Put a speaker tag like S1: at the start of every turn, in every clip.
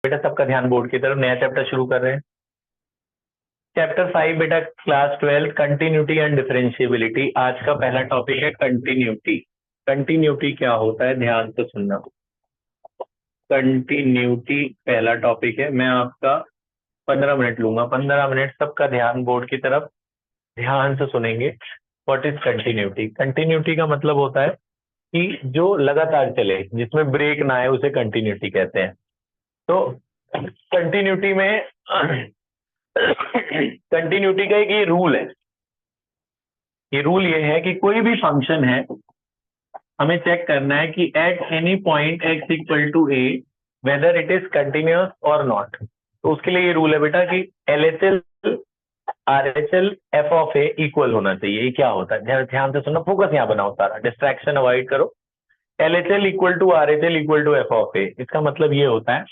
S1: बेटा सबका ध्यान बोर्ड की तरफ, नया चैप्टर शुरू कर रहे हैं। चैप्टर 5 बेटा क्लास 12 कंटिन्यूटी एंड डिफरेंशिएबिलिटी। आज का पहला टॉपिक है कंटिन्यूटी। कंटिन्यूटी क्या होता है ध्यान से सुनना। कंटिन्यूटी पहला टॉपिक है। मैं आपका 15 मिनट लूंगा, 15 मिनट सबका ध्यान बोर्ड की तरफ, ध्यान से सुनेंगे। What is continuity? कंटिन्यूटी का मतलब होता है कि जो लगातार चले, जिसमें ब्रेक ना आए, उसे कंटिन्यूटी कहते हैं। तो कंटिन्यूटी में कंटिन्यूटी का एक ये रूल है। ये रूल ये है कि कोई भी फंक्शन है, हमें चेक करना है कि at any point x equal to a whether it is continuous और नॉट। तो उसके लिए ये रूल है बेटा कि L H L R H L F of a equal होना चाहिए। ये क्या होता है ध्यान से सुनना, फोकस यहाँ बनाओ, सारा डिस्ट्रैक्शन अवॉइड करो। L H L equal to R H L equal to F of A, इसका मतलब ये होता है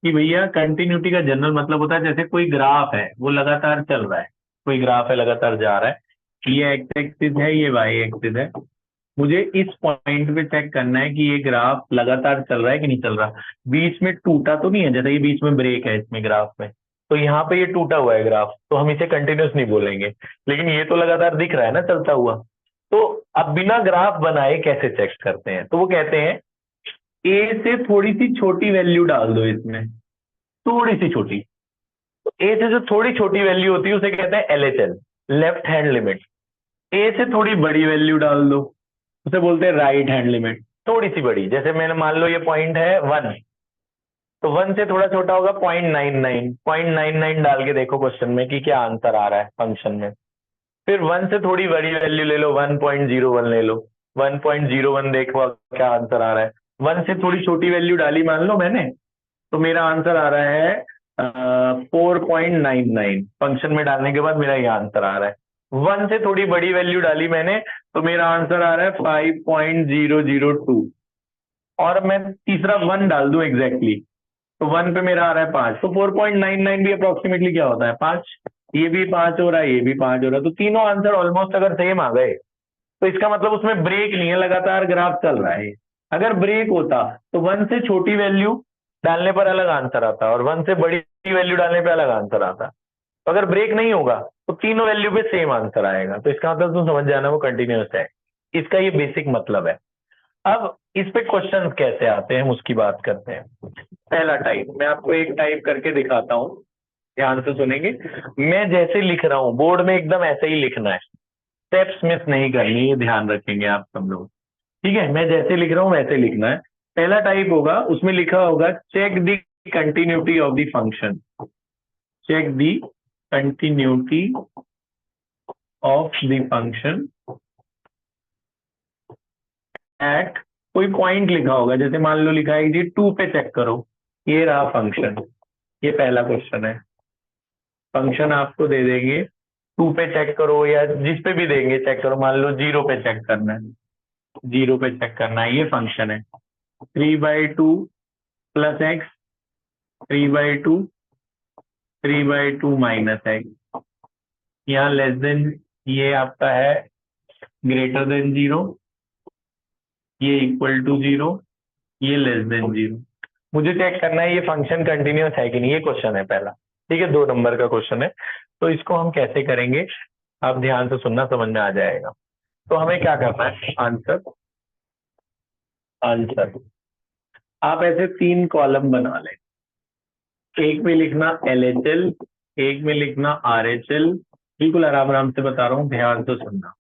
S1: कि भैया कंटिन्यूटी का जनरल मतलब होता है जैसे कोई ग्राफ है, वो लगातार चल रहा है। कोई ग्राफ है, लगातार जा रहा है, ये एक्स एक्सिस है, ये वाई एक्सिस है। मुझे इस पॉइंट पे चेक करना है कि ये ग्राफ लगातार चल रहा है कि नहीं चल रहा, बीच में टूटा तो नहीं है। जैसे ये बीच में ब्रेक है इसमें ग्राफ में, तो यहाँ पे ये टूटा हुआ है ग्राफ, तो हम इसे कंटिन्यूस नहीं बोलेंगे। लेकिन ये तो लगातार दिख रहा है ना चलता हुआ। तो अब बिना ग्राफ बनाए कैसे चेक करते हैं? तो वो कहते हैं ए से थोड़ी सी छोटी वैल्यू डाल दो इसमें, थोड़ी सी छोटी। तो ए से जो थोड़ी छोटी वैल्यू होती है उसे कहते हैं एलएचएल, लेफ्ट हैंड लिमिट। ए से थोड़ी बड़ी वैल्यू डाल दो, उसे बोलते हैं राइट हैंड लिमिट। थोड़ी सी बड़ी, जैसे मैंने मान लो ये पॉइंट है 1, तो 1 से थोड़ा छोटा होगा 0.99। 0.99 डाल के देखो क्वेश्चन में कि क्या आंसर आ रहा है फंक्शन में। फिर 1 से थोड़ी बड़ी वैल्यू ले लो, 1.01 ले लो, 1.01 देखो क्या आंसर आ रहा है। 1 से थोड़ी छोटी वैल्यू डाली मान लो मैंने, तो मेरा आंसर आ रहा है 4.99। फंक्शन में डालने के बाद मेरा ये आंसर आ रहा है। 1 से थोड़ी बड़ी वैल्यू डाली मैंने, तो मेरा आंसर आ रहा है 5.002। और मैं तीसरा 1 डाल दूं एग्जैक्टली, तो 1 पे मेरा आ रहा है 5, तो 4.99 भी अप्रोक्सीमेटली क्या होता है 5। ये भी 5 हो रहा है, ये भी 5 हो रहा है, तो तीनों आंसर ऑलमोस्ट अगर सेम आ गए तो इसका मतलब उसमें ब्रेक नहीं है, लगातार ग्राफ चल रहा है। अगर ब्रेक होता तो 1 से छोटी वैल्यू डालने पर अलग आंसर आता और 1 से बड़ी वैल्यू डालने पर अलग आंसर आता। तो अगर ब्रेक नहीं होगा तो तीनों वैल्यू पे सेम आंसर आएगा। तो इसका मतलब तुम समझ जाना वो कंटिन्यूअस है। इसका ये बेसिक मतलब है। अब इस पे क्वेश्चन कैसे आते हैं हम उसकी बात करते हैं। पहला टाइप मैं आपको एक टाइप करके दिखाता हूँ, ध्यान से सुनेंगे। मैं जैसे लिख रहा हूँ बोर्ड में एकदम ऐसे ही लिखना है, स्टेप्स मिस नहीं करनी, ये ध्यान रखेंगे आप सब लोग। ठीक है, मैं जैसे लिख रहा हूं वैसे लिखना है। पहला टाइप होगा, उसमें लिखा होगा check the continuity of the function. Check the continuity of the function at, कोई पॉइंट लिखा होगा, जैसे मान लो लिखा है जी 2 पे चेक करो। ये रहा फंक्शन, ये पहला क्वेश्चन है। फंक्शन आपको दे देंगे 2 पे चेक करो, या जिस पे भी देंगे चेक करो। मान लो 0 पे चेक करना है, 0 पे चेक करना है, ये फंक्शन है। 3/2 प्लस एक्स, 3/2, 3/2 माइनस एक्स। यहाँ लेस देन, ये आपका है ग्रेटर देन 0, ये इक्वल टू 0, ये लेस देन 0। मुझे चेक करना है ये फंक्शन कंटिन्यूअस है कि नहीं, ये क्वेश्चन है पहला। ठीक है, 2 नंबर का क्वेश्चन है। तो इसको हम कैसे करेंगे, आप ध्यान से सुनना, समझ में आ जाएगा। तो हमें क्या करना है, आंसर, आंसर आप ऐसे 3 कॉलम बना लें। एक में लिखना एल एच एल, एक में लिखना आर एच एल। बिल्कुल आराम आराम से बता रहा हूँ, ध्यान से सुनना।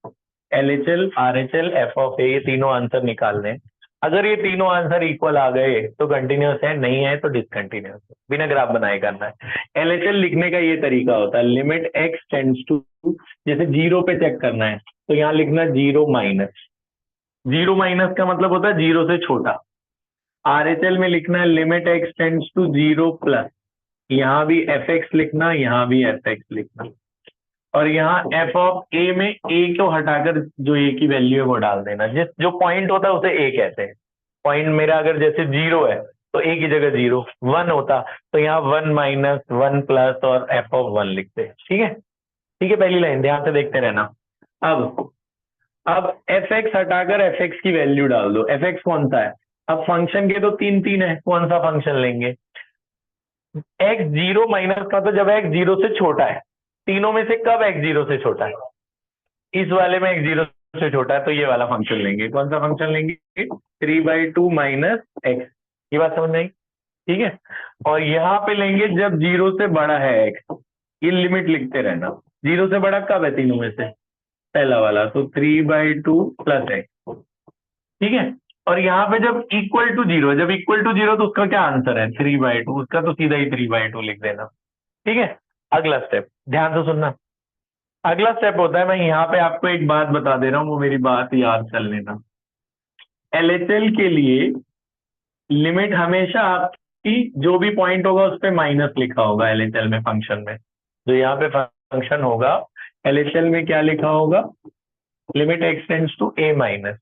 S1: L H L, R H L, F of A, ये तीनों आंसर निकालने हैं। अगर ये तीनों आंसर इक्वल आ गए तो कंटिन्यूअस है, नहीं है तो डिसकंटिन्यूअस है। बिना ग्राफ बनाए करना है। एल एच एल लिखने का ये तरीका होता है, लिमिट एक्स टेंड्स टू, जैसे 0 पे चेक करना है तो यहाँ लिखना 0 माइनस। 0 माइनस का मतलब होता है 0 से छोटा। आर एच एल में लिखना है limit x tends to 0 plus, यहाँ भी एफ एक्स लिखना, यहाँ भी एफ एक्स लिखना। और यहाँ एफ ऑफ ए में ए को हटाकर जो ए की वैल्यू है वो डाल देना। जिस जो पॉइंट होता है उसे ए कहते हैं। पॉइंट मेरा अगर जैसे 0 है तो ए की जगह 0, 1 होता तो यहाँ 1 माइनस, 1 प्लस और एफ ऑफ 1 लिखते। ठीक है, ठीक है, पहली लाइन ध्यान से देखते रहना। अब एफ एक्स हटाकर एफ एक्स की वैल्यू डाल दो। एफ एक्स कौन सा है? अब फंक्शन के तो 3 3 है, कौन सा फंक्शन लेंगे? एक्स जीरो माइनस का तो जब एक्स जीरो से छोटा है, तीनों में से कब एक्स जीरो से छोटा है? इस वाले में एक्स जीरो से छोटा है, तो ये वाला फंक्शन लेंगे। कौन सा फंक्शन लेंगे? 3/2 माइनस एक्स। ये बात समझ में आई? ठीक है। और यहाँ पे लेंगे जब जीरो से बड़ा है एक्स, ये लिमिट लिखते रहना। जीरो से बड़ा कब है तीनों में से? पहला वाला, तो 3/2 प्लस एक्स। ठीक है। और यहाँ पे जब इक्वल टू जीरो, जब इक्वल टू जीरो, तो उसका क्या आंसर है? 3/2। उसका तो सीधा ही 3/2 लिख देना। ठीक है। अगला स्टेप ध्यान से सुनना। अगला स्टेप होता है, मैं यहाँ पे आपको एक बात बता दे रहा हूँ, वो मेरी बात याद कर लेना। एलएचएल के लिए लिमिट हमेशा आपकी जो भी पॉइंट होगा उस पर माइनस लिखा होगा। एलएचएल में फंक्शन में जो यहाँ पे फंक्शन होगा, एलएचएल में क्या लिखा होगा? Limit x tends to a minus.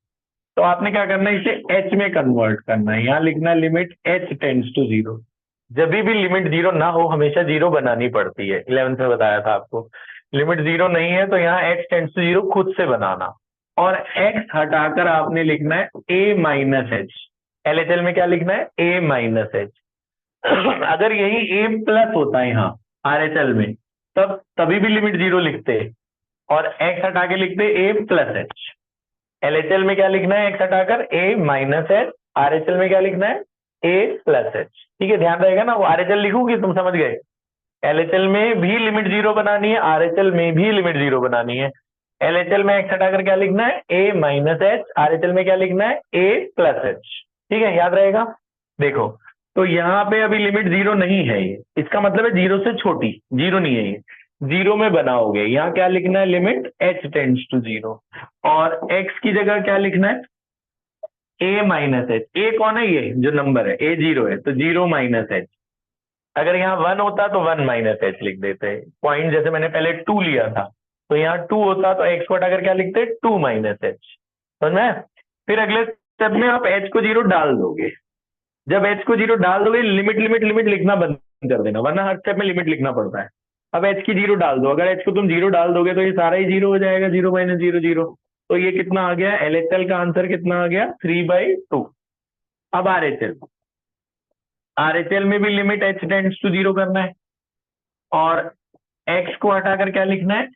S1: तो आपने क्या करना है, इसे एच में कन्वर्ट करना है। यहाँ लिखना है limit h tends to zero. जब भी लिमिट जीरो ना हो, हमेशा जीरो बनानी पड़ती है। 11th में बताया था आपको। लिमिट जीरो नहीं है तो यहाँ एच टेंड्स टू जीरो खुद से बनाना, और एक्स हटाकर आपने लिखना है ए माइनस एच। एलएचएल में क्या लिखना है? ए माइनस एच। अगर यही ए प्लस होता है यहाँ आरएचएल में, तब तभी भी लिमिट जीरो लिखते, और एक्स हटा के लिखते ए प्लस एच। एलएचएल में क्या लिखना है? एक्स हटाकर ए माइनस एच। आरएचएल में क्या लिखना है? ए प्लस एच। ठीक है, ध्यान रहेगा ना, वो आरएचएल लिखूंगी, तुम समझ गए। एलएचएल में भी लिमिट जीरो बनानी है, आरएचएल में भी लिमिट जीरो बनानी है। एलएचएल में एक्स हटाकर क्या लिखना है? ए माइनस एच। आरएचएल में क्या लिखना है? ए प्लस एच। ठीक है, याद रहेगा। देखो, तो यहाँ पे अभी लिमिट जीरो नहीं है, ये इसका मतलब है जीरो से छोटी, जीरो नहीं है ये। जीरो में बनाओगे, यहाँ क्या लिखना है? Limit h tends to zero. और एक्स की जगह क्या लिखना है? ए माइनस एच। ए कौन है? ये जो नंबर है, ए जीरो है, तो जीरो माइनस एच। अगर यहाँ वन होता तो वन माइनस एच लिख देते। पॉइंट जैसे मैंने पहले टू लिया था, तो यहाँ टू होता तो एक्स को हटाकर क्या लिखते? Two minus h. समझ में? फिर अगले स्टेप में आप एच को जीरो डाल दोगे। जब एच को जीरो डाल दोगे, लिमिट लिमिट लिमिट लिखना बंद कर देना, वरना हर स्टेप में लिमिट लिखना पड़ता है। अब एच की जीरो डाल दो। अगर एच को तुम जीरो डाल दोगे तो ये सारा ही जीरो हो जाएगा, जीरो माइनस जीरो जीरो। तो ये कितना आ गया? एलएचएल का आंसर कितना आ गया? 3/2। अब आरएचएल, आरएचएल में भी limit h tends to zero करना है, और एक्स को हटाकर क्या लिखना है?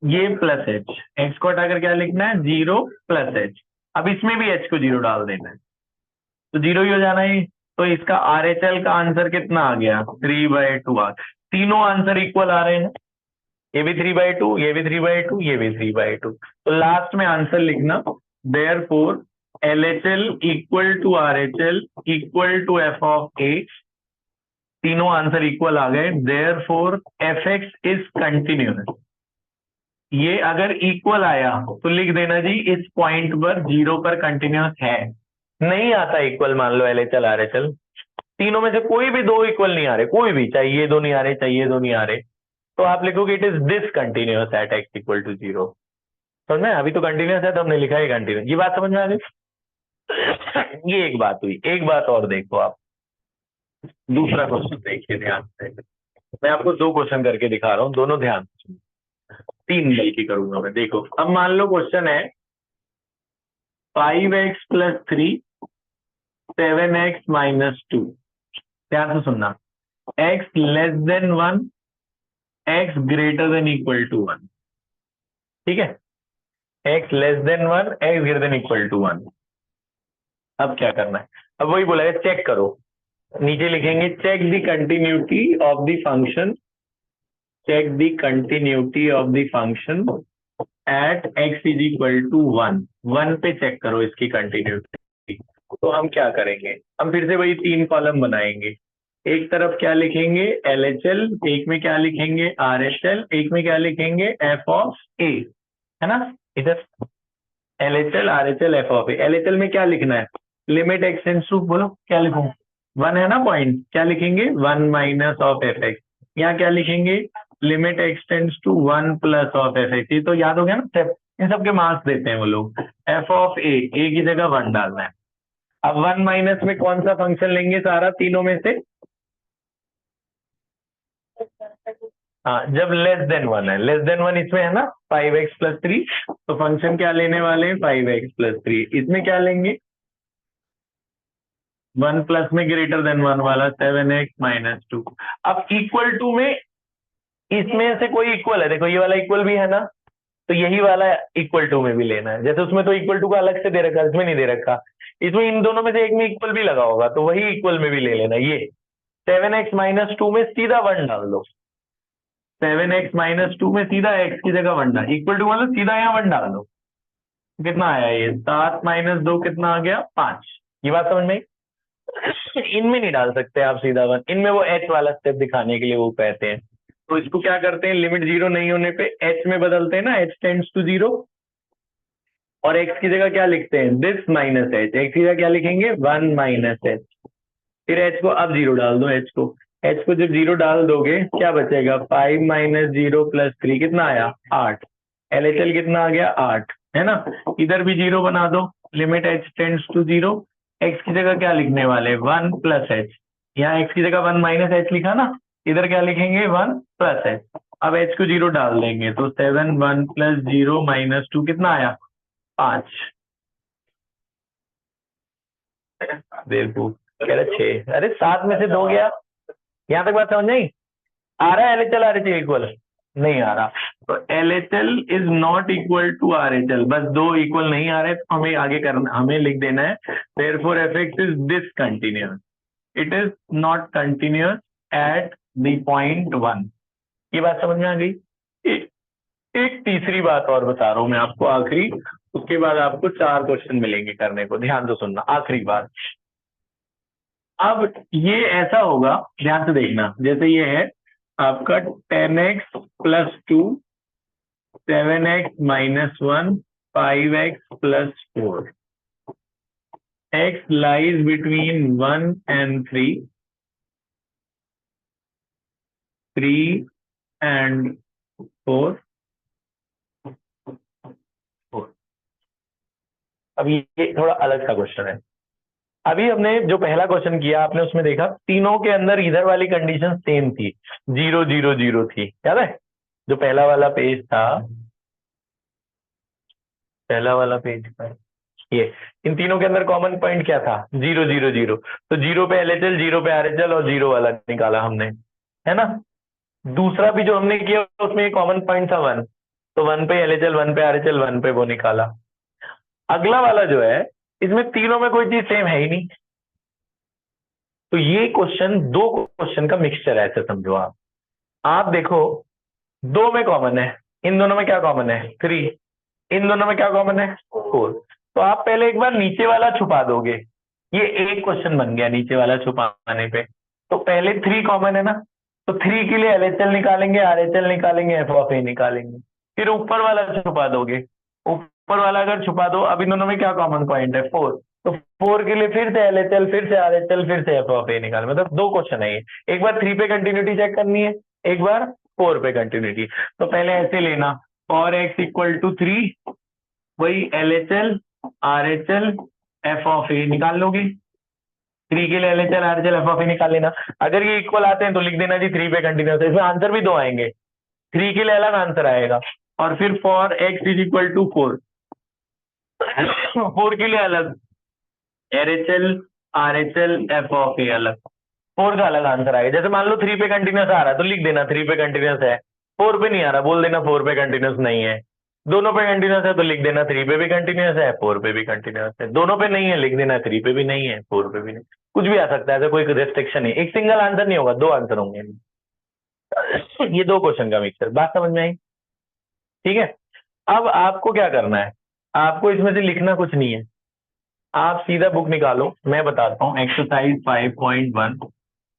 S1: ये प्लस एच। एक्स को हटाकर क्या लिखना है? Zero plus H. अब इसमें भी एच को जीरो डाल देना है, तो जीरो ही हो जाना है। तो इसका आरएचएल का आंसर कितना आ गया? 3/2 आ। तीनों आंसर इक्वल आ रहे हैं, ये भी 3/2, ये भी 3/2, ये भी 3/2। तो लास्ट में आंसर लिखना, therefore LHL equal to RHL equal to F of A. तीनों आंसर इक्वल आ गए, therefore F X is continuous. ये अगर इक्वल आया तो लिख देना जी इस पॉइंट पर जीरो पर कंटिन्यूअस है। नहीं आता इक्वल, मान लो एलएचएल आरएचएल, तीनों में से कोई भी दो इक्वल नहीं आ रहे, कोई भी, चाहे ये दो नहीं आ रहे, चाहे ये दो नहीं आ रहे, तो आप लिखोगे it is discontinuous at x equal to zero. समझ में? अभी तो कंटिन्यूअस है तो हमने लिखा है कंटिन्यूअस। ये बात समझ में आ गई? ये एक बात हुई। एक बात और देखो आप, दूसरा क्वेश्चन देखिए ध्यान से। मैं आपको दो क्वेश्चन करके दिखा रहा हूँ, दोनों ध्यान से सुनो। तीन बल्कि करूंगा मैं। देखो, अब मान लो क्वेश्चन है 5x प्लस 3 7x माइनस 2। ध्यान से सुनना। x less than 1, x greater than equal to 1। ठीक है, x less than 1, x greater than equal to 1। अब क्या करना है? अब वही बोला है, चेक करो। नीचे लिखेंगे check the continuity of the function, check the continuity of the function at x is equal to 1। 1 पे चेक करो इसकी कंटिन्यूटी। तो हम क्या करेंगे? हम फिर से वही तीन कॉलम बनाएंगे। एक तरफ क्या लिखेंगे? एलएचएल, एक में क्या लिखेंगे? आरएचएल, एक में क्या लिखेंगे? एफ ऑफ ए, है ना? इधर LHL RHL F of A. LHL में क्या लिखना है? लिमिट एक्स टेंड्स टू, बोलो क्या लिखूं? 1 है ना पॉइंट, क्या लिखेंगे? 1 माइनस ऑफ एफ एक्स। यहाँ क्या लिखेंगे? Limit x tends to 1 plus of f x. ये तो याद हो गया ना स्टेप, इन सबके मार्क्स देते हैं वो लोग। एफ ऑफ ए, ए की जगह 1 डालना है। अब 1 माइनस में कौन सा फंक्शन लेंगे सारा तीनों में से? हाँ, जब लेस देन 1 है, लेस देन 1 इसमें है ना 5x प्लस 3, तो फंक्शन क्या लेने वाले हैं? 5x plus 3। इसमें क्या लेंगे? 1 प्लस में ग्रेटर देन 1 वाला 7x-2। अब इक्वल टू में इसमें से कोई इक्वल है, देखो ये वाला इक्वल भी है ना, तो यही वाला इक्वल टू में भी लेना है। जैसे उसमें तो इक्वल टू का अलग से दे रखा है, इसमें नहीं दे रखा, इसमें इन दोनों में से एक में इक्वल भी लगा होगा, तो वही इक्वल में भी ले लेना। ये 7x-2 में सीधा 1 डाल दो, 7x-2 में सीधा x की जगह 1 डाल, इक्वल टू मतलब सीधा यहाँ 1 डाल दो। कितना आया ये 7-2 कितना आ गया 5। ये बात समझ में आई? इनमें नहीं डाल सकते आप सीधा 1, इनमें वो h वाला स्टेप दिखाने के लिए वो कहते हैं। तो इसको क्या करते हैं, लिमिट 0 नहीं होने पे h में बदलते हैं ना, h टेंड्स टू 0, और x की जगह क्या लिखते हैं, दिस माइनस h, x की जगह क्या लिखेंगे 1 माइनस h। फिर h को अब 0 डाल दो, h को जब 0 डाल दोगे क्या बचेगा 5 माइनस 0 प्लस 3 कितना आया 8। LHL कितना आ गया 8, है ना। इधर भी 0 बना दो, limit h tends to 0, x की जगह क्या लिखने वाले 1 प्लस h, यहाँ x की जगह 1 माइनस h लिखा ना, इधर क्या लिखेंगे 1 प्लस h। अब h को 0 डाल देंगे तो 7 1 प्लस 0 माइनस 2 कितना आया 5। बेवकूफ कह रहे 6, अरे 7 में से 2 गया। यहाँ तक बात समझ नहीं आ रहा है, LHL RHL इक्वल नहीं आ रहा, तो LHL is not equal to RHL, बस 2 इक्वल नहीं आ रहे, तो हमें आगे करना, हमें लिख देना है therefore fx is discontinuous, it is not continuous at the point 1। ये बात समझ में आ गई। एक तीसरी बात और बता रहा हूं मैं आपको आखिरी, उसके बाद आपको 4 क्वेश्चन मिलेंगे करने को, ध्यान से सुनना आखिरी बात। अब ये ऐसा होगा, ध्यान से देखना, जैसे ये है आपका 10x plus 2, 7x minus 1, 5x plus 4, x lies between 1 and 3, 3 and 4, 4। अब ये थोड़ा अलग सा क्वेश्चन है। अभी हमने जो पहला क्वेश्चन किया आपने उसमें देखा तीनों के अंदर इधर वाली कंडीशन सेम थी, 0 0 0 थी, याद है जो पहला वाला पेज था, पहला वाला पेज था ये, इन तीनों के अंदर कॉमन पॉइंट क्या था 0 0 0, तो 0 पे LHL, 0 पे RHL और 0 वाला निकाला हमने, है ना। दूसरा भी जो हमने किया उसमें कॉमन पॉइंट था 1, तो 1 पे LHL, 1 पे RHL, 1 पे वो निकाला। अगला वाला जो है इसमें तीनों में कोई चीज सेम है ही नहीं, तो ये क्वेश्चन 2 क्वेश्चन का मिक्सचर है, ऐसे समझो आप देखो 2 में कॉमन है, इन दोनों में क्या कॉमन है 3, इन दोनों में क्या कॉमन है 4, तो आप पहले एक बार नीचे वाला छुपा दोगे, ये एक क्वेश्चन बन गया नीचे वाला छुपाने पे। तो पहले 3 कॉमन है ना, तो 3 के लिए LHL निकालेंगे, RHL निकालेंगे, f ऑफ a निकालेंगे, फिर ऊपर वाला छुपा दोगे, ऊपर वाला अगर छुपा दो, अब इन दोनों में क्या कॉमन पॉइंट है 4, तो 4 के लिए फिर से LHL, फिर से RHL, फिर से f ऑफ a निकाल, मतलब 2 क्वेश्चन है ये, एक बार 3 पे कंटिन्यूटी चेक करनी है, एक बार 4 पे कंटिन्यूटी। तो पहले ऐसे लेना, और x इक्वल टू 3, वही LHL RHL f of a निकाल लोगे, 3 के लिए LHL RHL f of a निकाल लेना। अगर ये इक्वल आते हैं तो लिख देना जी 3 पे कंटिन्यूस है, इसमें आंसर भी 2 आएंगे, 3 के लिए अलग आंसर आएगा, और फिर for x is equal to 4, 4 के लिए अलग LHL RHL f of a अलग, 4 का अलग आंसर आएगा। जैसे मान लो 3 पे कंटिन्यूस आ रहा है तो लिख देना 3 पे कंटिन्यूस है, 4 पे नहीं आ रहा बोल देना 4 पे कंटिन्यूस नहीं है, दोनों पे कंटिन्यूस है तो लिख देना 3 पे भी कंटिन्यूस है, 4 पे भी कंटिन्यूस है, दोनों पे नहीं है लिख देना 3 पे भी नहीं है, 4 पे भी नहीं, कुछ भी आ सकता है, ऐसा कोई रेस्ट्रिक्शन नहीं, एक सिंगल आंसर नहीं होगा, 2 आंसर होंगे। ये 2 क्वेश्चन का मिक्सर, बात समझ में आई, ठीक है। अब आपको क्या करना है, आपको इसमें से लिखना कुछ नहीं है, आप सीधा बुक निकालो, मैं बताता हूँ एक्सरसाइज 5.1,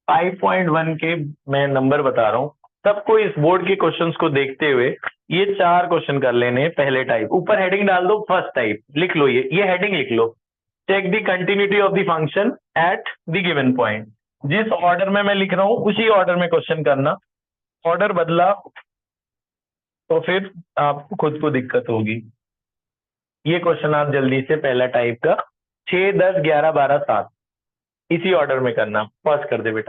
S1: 5.1 के मैं नंबर बता रहा हूँ, सबको इस बोर्ड के क्वेश्चंस को देखते हुए ये 4 क्वेश्चन कर लेने। पहले टाइप, ऊपर हेडिंग डाल दो फर्स्ट टाइप, लिख लो ये हेडिंग लिख लो, check the continuity of the function at the given point. जिस ऑर्डर में मैं लिख रहा हूं उसी ऑर्डर में क्वेश्चन करना, ऑर्डर बदला तो फिर आपको खुद को दिक्कत होगी। ये क्वेश्चन आप जल्दी से पहला टाइप का 6 10 11 12 7 इसी ऑर्डर में करना, पॉज कर दे बेटा।